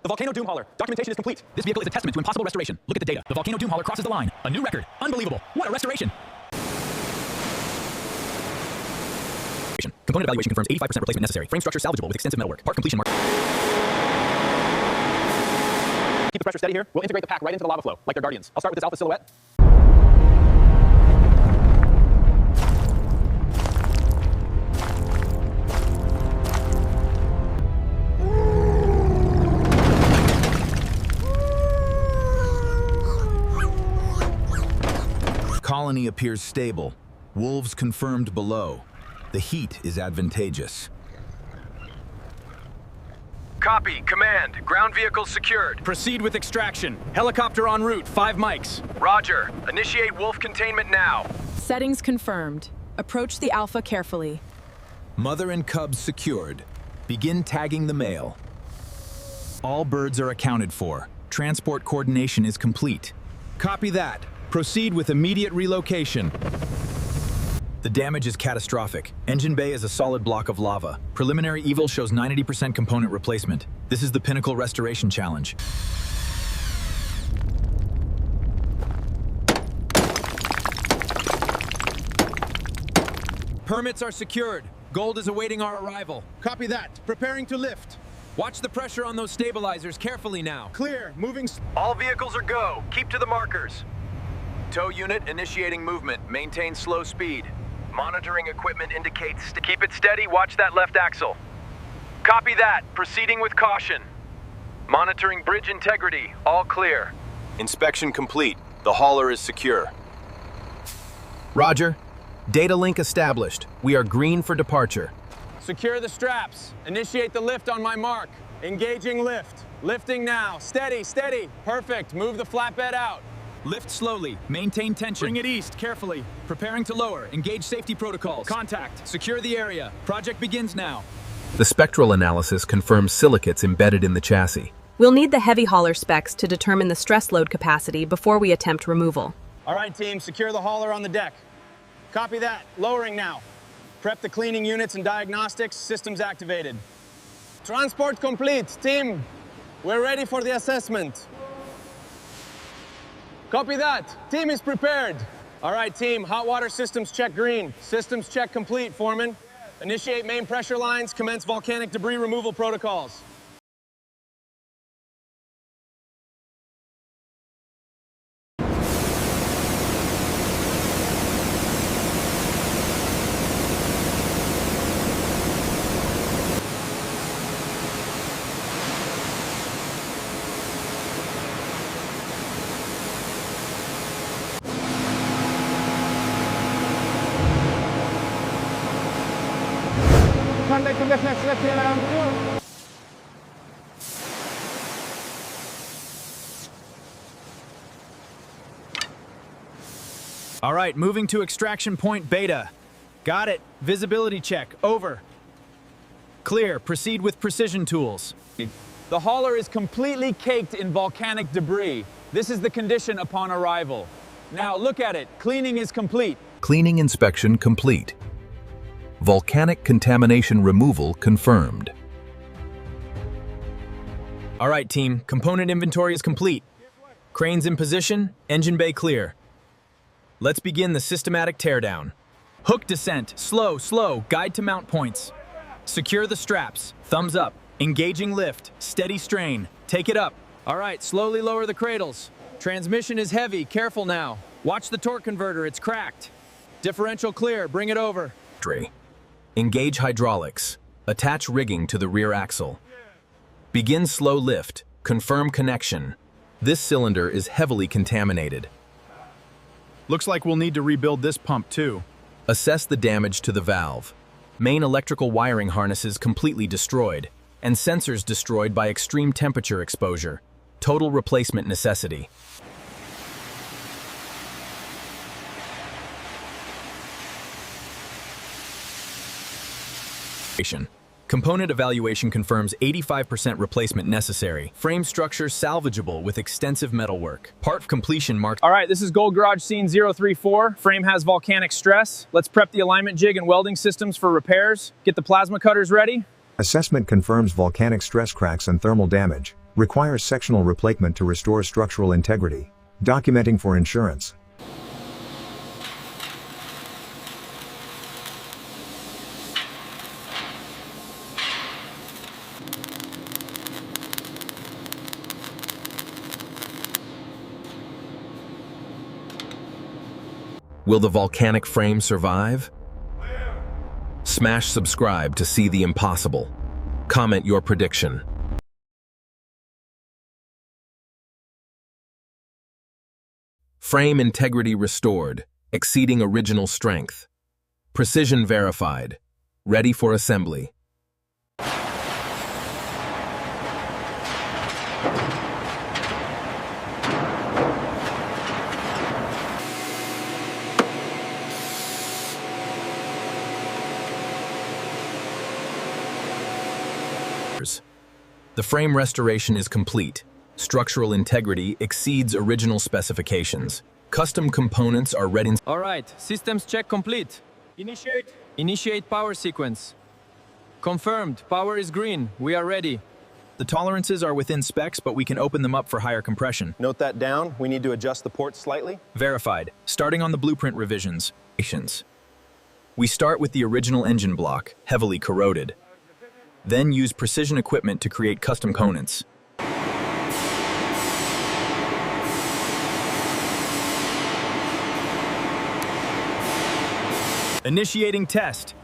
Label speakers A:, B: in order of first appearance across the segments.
A: The Volcano Doom Hauler. Documentation is complete. This vehicle is a testament to impossible restoration. Look at the data. The Volcano Doom Hauler crosses the line. A new record. Unbelievable. What a restoration. Component evaluation confirms 85% replacement necessary. Frame structure salvageable with extensive metalwork. Part completion mark. Keep the pressure steady here. We'll integrate the pack right into the lava flow, like their guardians. I'll start with this alpha silhouette.
B: Colony appears stable. Wolves confirmed below. The heat is advantageous.
C: Copy. Command. Ground vehicle secured.
A: Proceed with extraction. Helicopter en route. 5 mics.
C: Roger. Initiate wolf containment now.
D: Settings confirmed. Approach the Alpha carefully.
B: Mother and cubs secured. Begin tagging the male. All birds are accounted for. Transport coordination is complete.
E: Copy that. Proceed with immediate relocation.
B: The damage is catastrophic. Engine bay is a solid block of lava. Preliminary evil shows 90% component replacement. This is the pinnacle restoration challenge.
E: Permits are secured. Gold is awaiting our arrival.
F: Copy that. Preparing to lift.
E: Watch the pressure on those stabilizers carefully now.
F: Clear. Moving.
C: All vehicles are go. Keep to the markers. Tow unit initiating movement. Maintain slow speed. Monitoring equipment indicates keep it steady. Watch that left axle. Copy that. Proceeding with caution. Monitoring bridge integrity. All clear.
G: Inspection complete. The hauler is secure.
H: Roger. Data link established. We are green for departure.
E: Secure the straps. Initiate the lift on my mark. Engaging lift. Lifting now. Steady, steady. Perfect. Move the flatbed out.
A: Lift slowly. Maintain tension. Bring it east, carefully. Preparing to lower. Engage safety protocols. Contact. Secure the area. Project begins now.
H: The spectral analysis confirms silicates embedded in the chassis.
I: We'll need the heavy hauler specs to determine the stress load capacity before we attempt removal.
E: All right, team. Secure the hauler on the deck. Copy that. Lowering now. Prep the cleaning units and diagnostics. Systems activated. Transport complete. Team, we're ready for the assessment. Copy that. Team is prepared. All right, team. Hot water systems check green. Systems check complete, Foreman. Initiate main pressure lines. Commence volcanic debris removal protocols.
A: All right, moving to extraction point Beta. Got it. Visibility check. Over. Clear. Proceed with precision tools.
E: The hauler is completely caked in volcanic debris. This is the condition upon arrival. Now look at it. Cleaning is complete.
H: Cleaning inspection complete. Volcanic contamination removal confirmed.
A: All right, team. Component inventory is complete. Cranes in position. Engine bay clear. Let's begin the systematic teardown. Hook descent. Slow, slow. Guide to mount points. Secure the straps. Thumbs up. Engaging lift. Steady strain. Take it up. All right, slowly lower the cradles. Transmission is heavy. Careful now. Watch the torque converter. It's cracked. Differential clear. Bring it over.
H: Engage hydraulics. Attach rigging to the rear axle. Begin slow lift. Confirm connection. This cylinder is heavily contaminated.
F: Looks like we'll need to rebuild this pump too.
H: Assess the damage to the valve. Main electrical wiring harnesses completely destroyed, and sensors destroyed by extreme temperature exposure. Total replacement necessity. Component evaluation confirms 85% replacement necessary. Frame structure salvageable with extensive metalwork. Part completion marked.
E: All right, this is Gold Garage Scene 034. Frame has volcanic stress. Let's prep the alignment jig and welding systems for repairs. Get the plasma cutters ready.
J: Assessment confirms volcanic stress cracks and thermal damage. Requires sectional replacement to restore structural integrity. Documenting for insurance.
H: Will the volcanic frame survive? Smash subscribe to see the impossible. Comment your prediction. Frame integrity restored, exceeding original strength. Precision verified. Ready for assembly. The frame restoration is complete. Structural integrity exceeds original specifications. Custom components are ready.
E: All right, systems check complete. Initiate power sequence. Confirmed, power is green. We are ready.
B: The tolerances are within specs, but we can open them up for higher compression.
C: Note that down. We need to adjust the ports slightly.
B: Verified. Starting on the blueprint revisions. We start with the original engine block, heavily corroded. Then use precision equipment to create custom components.
A: Initiating test.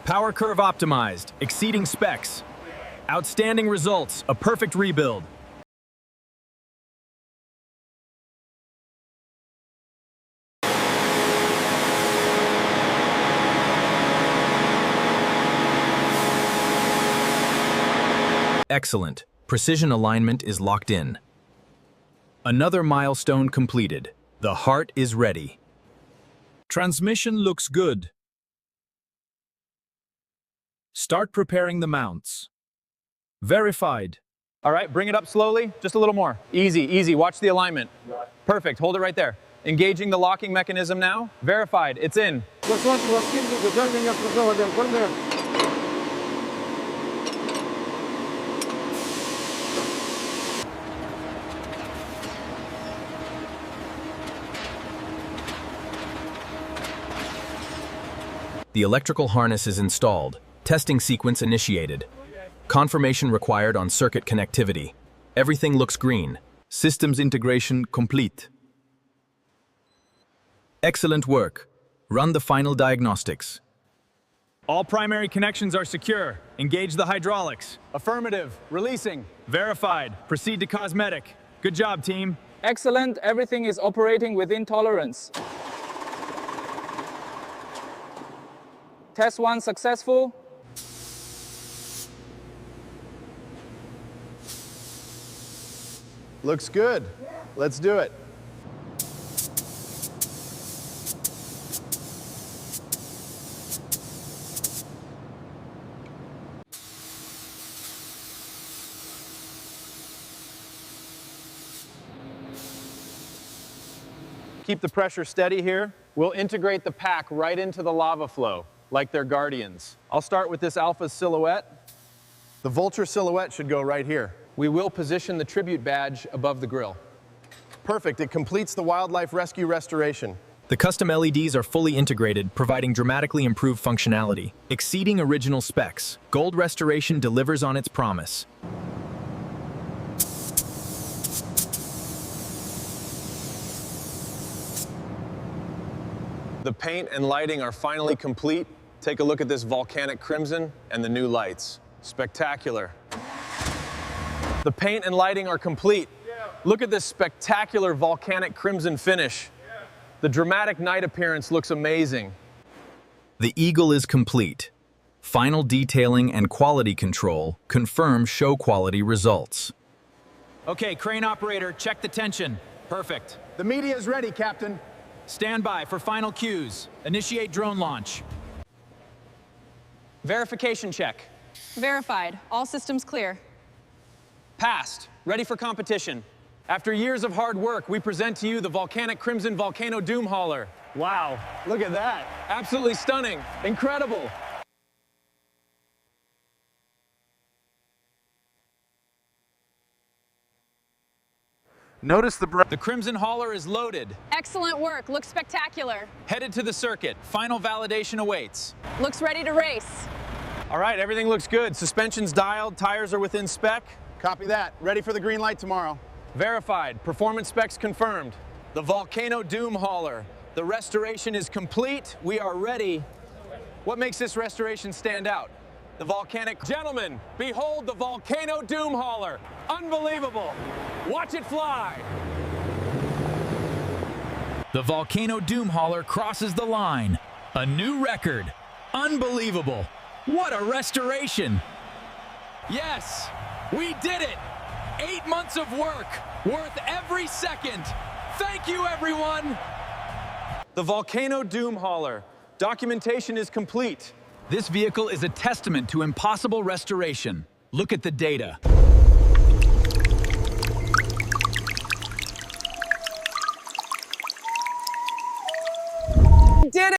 A: Power curve optimized, exceeding specs. Outstanding results, a perfect rebuild.
B: Excellent. Precision alignment is locked in.
A: Another milestone completed. The heart is ready.
F: Transmission looks good. Start preparing the mounts. Verified.
E: All right, bring it up slowly, just a little more. Easy, easy, watch the alignment. Perfect, hold it right there. Engaging the locking mechanism now. Verified, it's in.
B: The electrical harness is installed. Testing sequence initiated. Confirmation required on circuit connectivity. Everything looks green.
F: Systems integration complete.
B: Excellent work. Run the final diagnostics.
A: All primary connections are secure. Engage the hydraulics.
E: Affirmative, releasing.
A: Verified. Proceed to cosmetic. Good job, team.
K: Excellent, everything is operating within tolerance. Test 1 successful.
C: Looks good. Let's do it. Keep the pressure steady here. We'll integrate the pack right into the lava flow, like their guardians. I'll start with this Alpha silhouette. The Vulture silhouette should go right here. We will position the tribute badge above the grill. Perfect, it completes the wildlife rescue restoration.
B: The custom LEDs are fully integrated, providing dramatically improved functionality. Exceeding original specs, Gold Restoration delivers on its promise.
C: The paint and lighting are finally complete. Take a look at this volcanic crimson and the new lights. Spectacular. The paint and lighting are complete. Look at this spectacular volcanic crimson finish. The dramatic night appearance looks amazing.
B: The Eagle is complete. Final detailing and quality control confirm show quality results.
A: Okay, crane operator, check the tension. Perfect.
E: The media is ready, Captain.
A: Stand by for final cues. Initiate drone launch.
E: Verification check.
D: Verified. All systems clear.
E: Passed. Ready for competition. After years of hard work, we present to you the Volcanic Crimson Volcano Doom Hauler. Wow, look at that. Absolutely stunning. Incredible.
F: Notice
A: The Crimson hauler is loaded.
D: Excellent work. Looks spectacular.
A: Headed to the circuit. Final validation awaits.
D: Looks ready to race.
E: All right, everything looks good. Suspension's dialed, tires are within spec. Copy that. Ready for the green light tomorrow. Verified. Performance specs confirmed. The Volcano Doom hauler. The restoration is complete. We are ready. What makes this restoration stand out? The volcanic. Gentlemen, behold the Volcano Doom hauler. Unbelievable. Watch it fly.
A: The Volcano Doom hauler crosses the line. A new record. Unbelievable. What a restoration. Yes, we did it. 8 months of work, worth every second. Thank you, everyone.
E: The Volcano Doom hauler. Documentation is complete.
A: This vehicle is a testament to impossible restoration. Look at the data.
E: Did it!